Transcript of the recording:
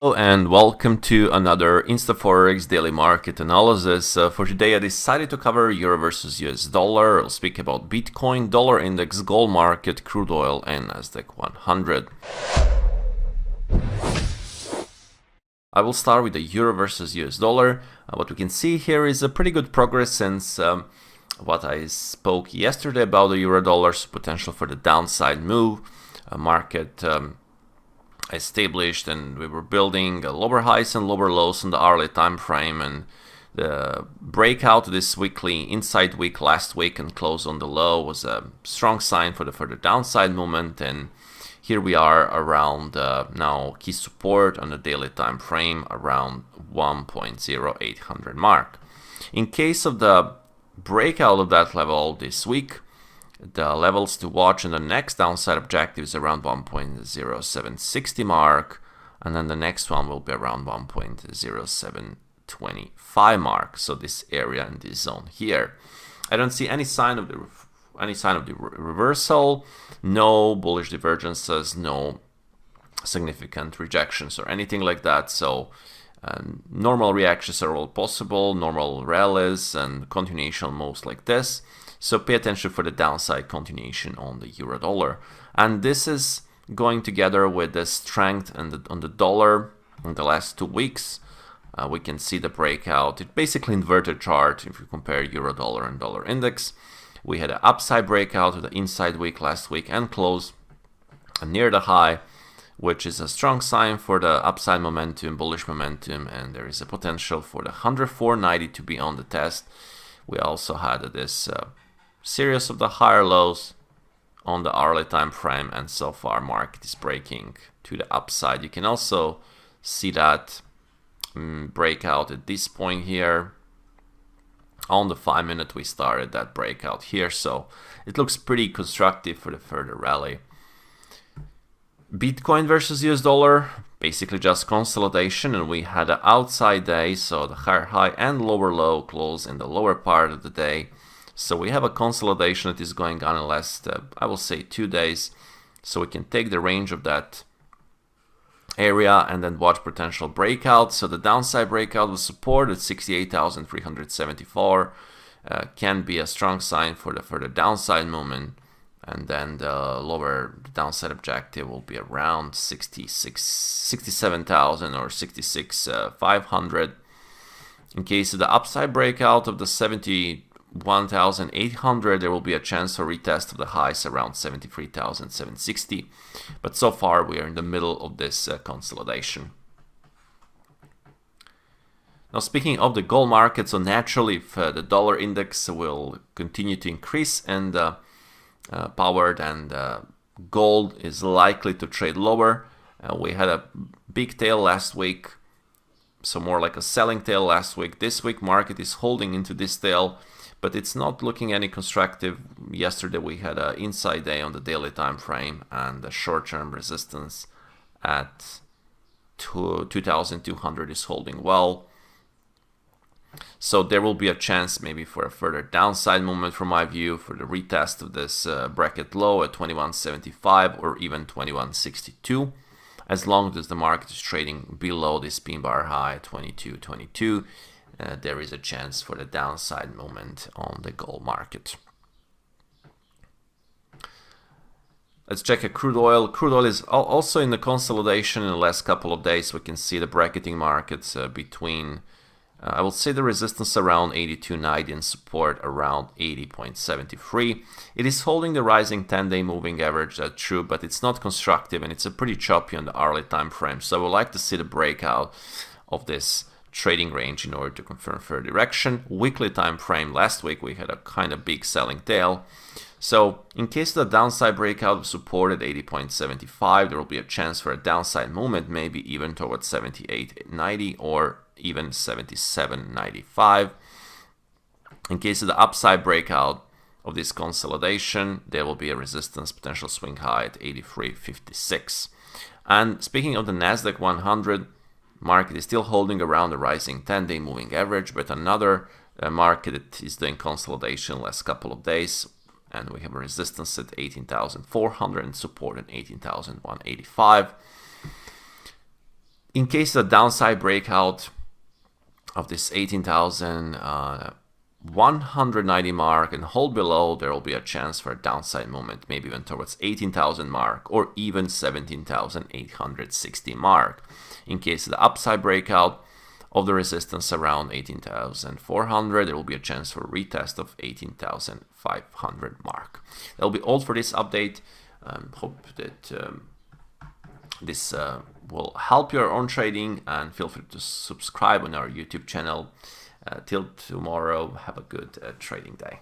Hello and welcome to another InstaForex daily market analysis. For today I decided to cover Euro versus US dollar. I'll speak about Bitcoin, dollar index, gold market, crude oil and NASDAQ 100. I will start with the Euro versus US dollar. What we can see here is a pretty good progress since what I spoke yesterday about the Euro dollar's potential for the downside move. Market established and we were building lower highs and lower lows in the hourly time frame, and the breakout this weekly inside week last week and close on the low was a strong sign for the further downside movement. And here we are around now key support on the daily time frame around 1.0800 mark. In case of the breakout of that level this week, the levels to watch and the next downside objective is around 1.0760 mark, and then the next one will be around 1.0725 mark. So this area in this zone here, I don't see any sign of the reversal, no bullish divergences, no significant rejections or anything like that. So normal reactions are all possible, normal rallies and continuation moves like this. So pay attention for the downside continuation on the euro dollar. And this is going together with the strength on the dollar in the last 2 weeks. We can see the breakout. It's basically inverted chart if you compare euro dollar and dollar index. We had an upside breakout with the inside week last week and close near the high, which is a strong sign for the upside momentum, bullish momentum, and there is a potential for the 104.90 to be on the test. We also had this series of the higher lows on the hourly time frame, and so far market is breaking to the upside. You can also see that breakout at this point here. On the 5-minute we started that breakout here, so it looks pretty constructive for the further rally. Bitcoin versus US dollar, basically just consolidation, and we had an outside day, so the higher high and lower low close in the lower part of the day. So we have a consolidation that is going on in the last, I will say 2 days. So we can take the range of that area and then watch potential breakout. So the downside breakout was support at 68,374. Can be a strong sign for the further downside movement. And then the lower downside objective will be around 67,000 or 66,500. In case of the upside breakout of the 71,800, there will be a chance for retest of the highs around 73,760. But so far we are in the middle of this consolidation. Now, speaking of the gold market, so naturally if the dollar index will continue to increase and powered, and gold is likely to trade lower. We had a big tail last week, so more like a selling tail last week. This week market is holding into this tail, but it's not looking any constructive. Yesterday we had an inside day on the daily time frame, and the short-term resistance at 2,200 is holding well. So there will be a chance maybe for a further downside movement from my view for the retest of this bracket low at 2175 or even 2162. As long as the market is trading below this pin bar high 2222, there is a chance for the downside movement on the gold market. Let's check a crude oil. Crude oil is also in the consolidation in the last couple of days. We can see the bracketing markets between I will say the resistance around 82.90 and support around 80.73. It is holding the rising 10-day moving average, that's true, but it's not constructive and it's a pretty choppy on the hourly time frame. So I would like to see the breakout of this trading range in order to confirm further direction. Weekly time frame, last week we had a kind of big selling tail. So in case the downside breakout of support at 80.75, there will be a chance for a downside movement, maybe even towards 78.90 or even 77.95. In case of the upside breakout of this consolidation, there will be a resistance potential swing high at 83.56. And speaking of the NASDAQ 100, market is still holding around the rising 10-day moving average, but another market that is doing consolidation the last couple of days, and we have a resistance at 18,400 and support at 18,185. In case of downside breakout of this 18,190 mark and hold below, there will be a chance for a downside movement, maybe even towards 18,000 mark or even 17,860 mark. In case of the upside breakout of the resistance around 18,400, there will be a chance for a retest of 18,500 mark. That will be all for this update. Hope that this will help your own trading, and feel free to subscribe on our YouTube channel. Till tomorrow, have a good trading day.